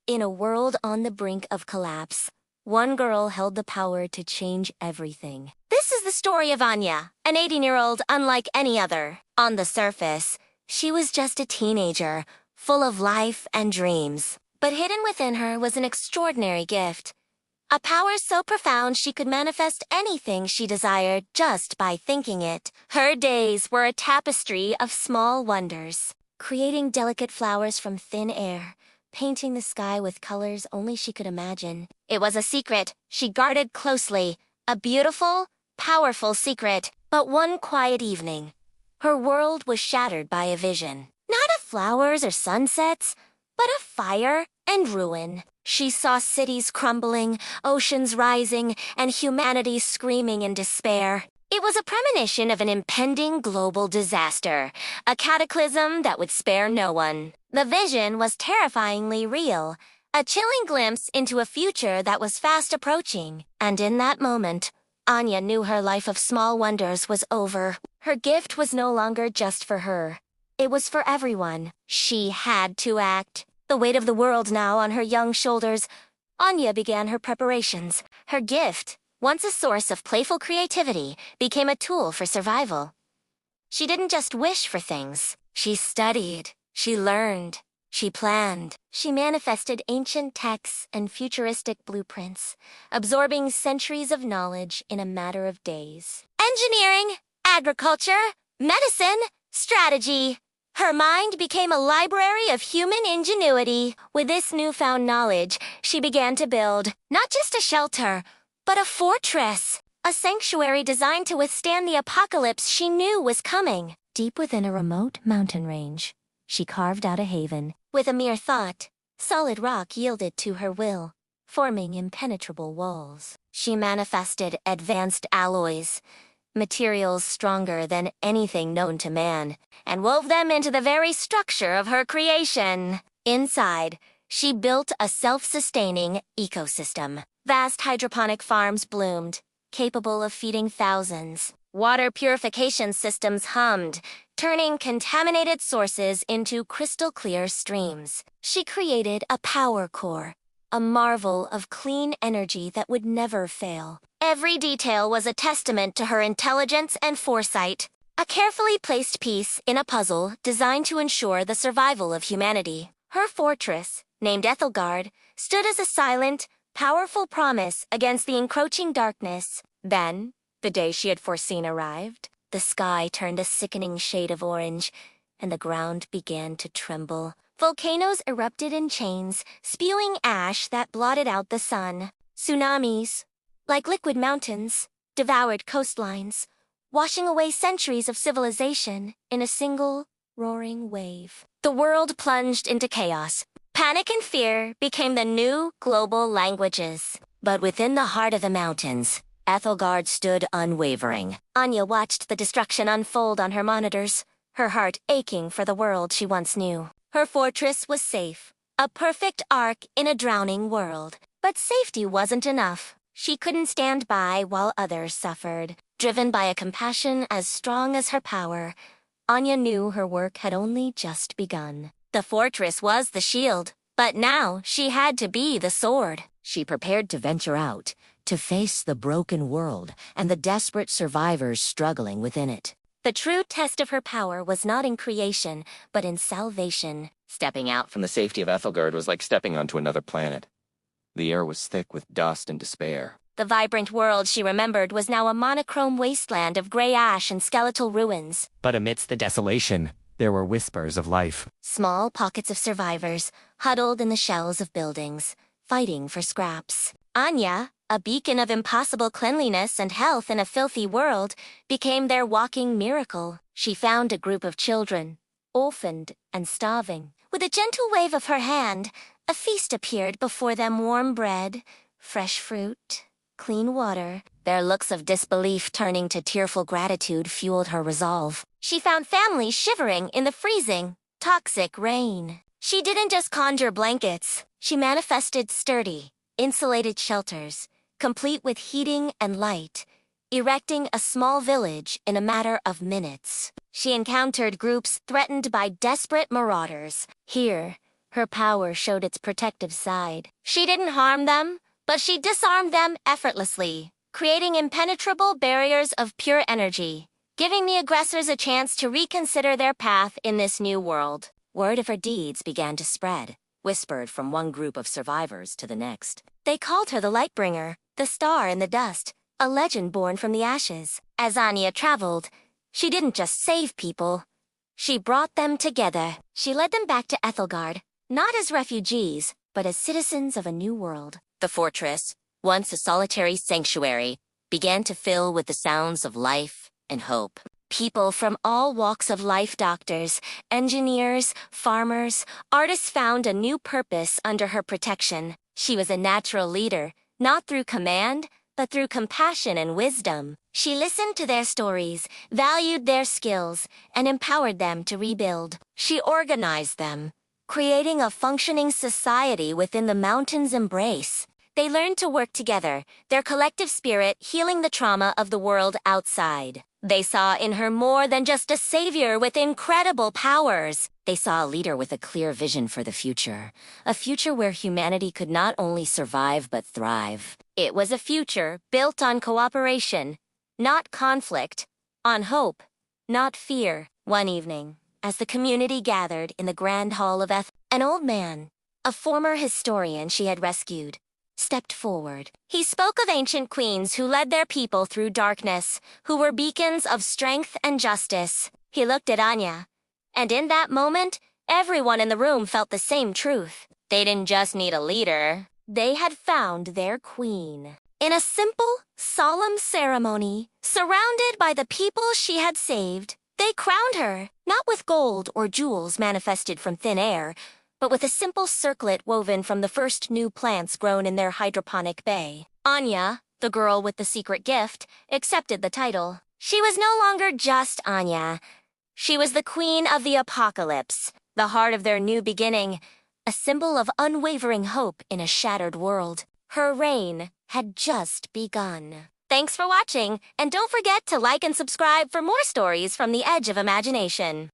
In a world on the brink of collapse, one girl held the power to change everything. This is the story of Anya, an 18-year-old unlike any other. On the surface, she was just a teenager, full of life and dreams. But hidden within her was an extraordinary gift. A power so profound she could manifest anything she desired just by thinking it. Her days were a tapestry of small wonders, creating delicate flowers from thin air, painting the sky with colors only she could imagine. It was a secret she guarded closely, a beautiful, powerful secret. But one quiet evening, her world was shattered by a vision. Not of flowers or sunsets, but of fire and ruin. She saw cities crumbling, oceans rising, and humanity screaming in despair. It was a premonition of an impending global disaster, a cataclysm that would spare no one. The vision was terrifyingly real, a chilling glimpse into a future that was fast approaching. And in that moment, Anya knew her life of small wonders was over. Her gift was no longer just for her. It was for everyone. She had to act. The weight of the world now on her young shoulders, Anya began her preparations. Her gift, once a source of playful creativity, became a tool for survival. She didn't just wish for things. She studied, she learned, she planned. She manifested ancient texts and futuristic blueprints, absorbing centuries of knowledge in a matter of days. Engineering, agriculture, medicine, strategy. Her mind became a library of human ingenuity. With this newfound knowledge, she began to build, not just a shelter, but a fortress, a sanctuary designed to withstand the apocalypse she knew was coming. Deep within a remote mountain range, she carved out a haven. With a mere thought, solid rock yielded to her will, forming impenetrable walls. She manifested advanced alloys, materials stronger than anything known to man, and wove them into the very structure of her creation. Inside, she built a self-sustaining ecosystem. Vast hydroponic farms bloomed, capable of feeding thousands. Water purification systems hummed, turning contaminated sources into crystal-clear streams. She created a power core, a marvel of clean energy that would never fail. Every detail was a testament to her intelligence and foresight, a carefully placed piece in a puzzle designed to ensure the survival of humanity. Her fortress, named Ethelgard, stood as a silent, powerful promise against the encroaching darkness. Then, the day she had foreseen arrived. The sky turned a sickening shade of orange, and the ground began to tremble. Volcanoes erupted in chains, spewing ash that blotted out the sun. Tsunamis, like liquid mountains, devoured coastlines, washing away centuries of civilization in a single, roaring wave. The world plunged into chaos. Panic and fear became the new global languages. But within the heart of the mountains, Ethelgard stood unwavering. Anya watched the destruction unfold on her monitors, her heart aching for the world she once knew. Her fortress was safe, a perfect ark in a drowning world. But safety wasn't enough. She couldn't stand by while others suffered. Driven by a compassion as strong as her power, Anya knew her work had only just begun. The fortress was the shield, but now she had to be the sword. She prepared to venture out, to face the broken world and the desperate survivors struggling within it. The true test of her power was not in creation, but in salvation. Stepping out from the safety of Ethelgard was like stepping onto another planet. The air was thick with dust and despair. The vibrant world she remembered was now a monochrome wasteland of gray ash and skeletal ruins. But amidst the desolation, there were whispers of life. Small pockets of survivors, huddled in the shells of buildings, fighting for scraps. Anya, a beacon of impossible cleanliness and health in a filthy world, became their walking miracle. She found a group of children, orphaned and starving. With a gentle wave of her hand, a feast appeared before them: warm bread, fresh fruit, clean water. Their looks of disbelief turning to tearful gratitude fueled her resolve. She found families shivering in the freezing, toxic rain. She didn't just conjure blankets. She manifested sturdy, insulated shelters, complete with heating and light, erecting a small village in a matter of minutes. She encountered groups threatened by desperate marauders. Here, Her power showed its protective side. She didn't harm them, but she disarmed them effortlessly, creating impenetrable barriers of pure energy, giving the aggressors a chance to reconsider their path in this new world. Word of her deeds began to spread, whispered from one group of survivors to the next. They called her the Lightbringer, the star in the dust, a legend born from the ashes. As Anya traveled, she didn't just save people. She brought them together. She led them back to Ethelgard, not as refugees, but as citizens of a new world. The fortress, once a solitary sanctuary, began to fill with the sounds of life and hope. People from all walks of life, doctors, engineers, farmers, artists, found a new purpose under her protection. She was a natural leader, not through command, but through compassion and wisdom. She listened to their stories, valued their skills, and empowered them to rebuild. She organized them, creating a functioning society within the mountain's embrace. They learned to work together, their collective spirit healing the trauma of the world outside. They saw in her more than just a savior with incredible powers. They saw a leader with a clear vision for the future, a future where humanity could not only survive but thrive. It was a future built on cooperation, not conflict, on hope, not fear. One evening, as the community gathered in the grand hall of an old man, a former historian she had rescued, stepped forward. He spoke of ancient queens who led their people through darkness, who were beacons of strength and justice. He looked at Anya, and in that moment, everyone in the room felt the same truth. They didn't just need a leader. They had found their queen. In a simple, solemn ceremony, surrounded by the people she had saved, they crowned her, not with gold or jewels manifested from thin air, but with a simple circlet woven from the first new plants grown in their hydroponic bay. Anya, the girl with the secret gift, accepted the title. She was no longer just Anya. She was the queen of the apocalypse, the heart of their new beginning, a symbol of unwavering hope in a shattered world. Her reign had just begun. Thanks for watching, and don't forget to like and subscribe for more stories from the edge of imagination.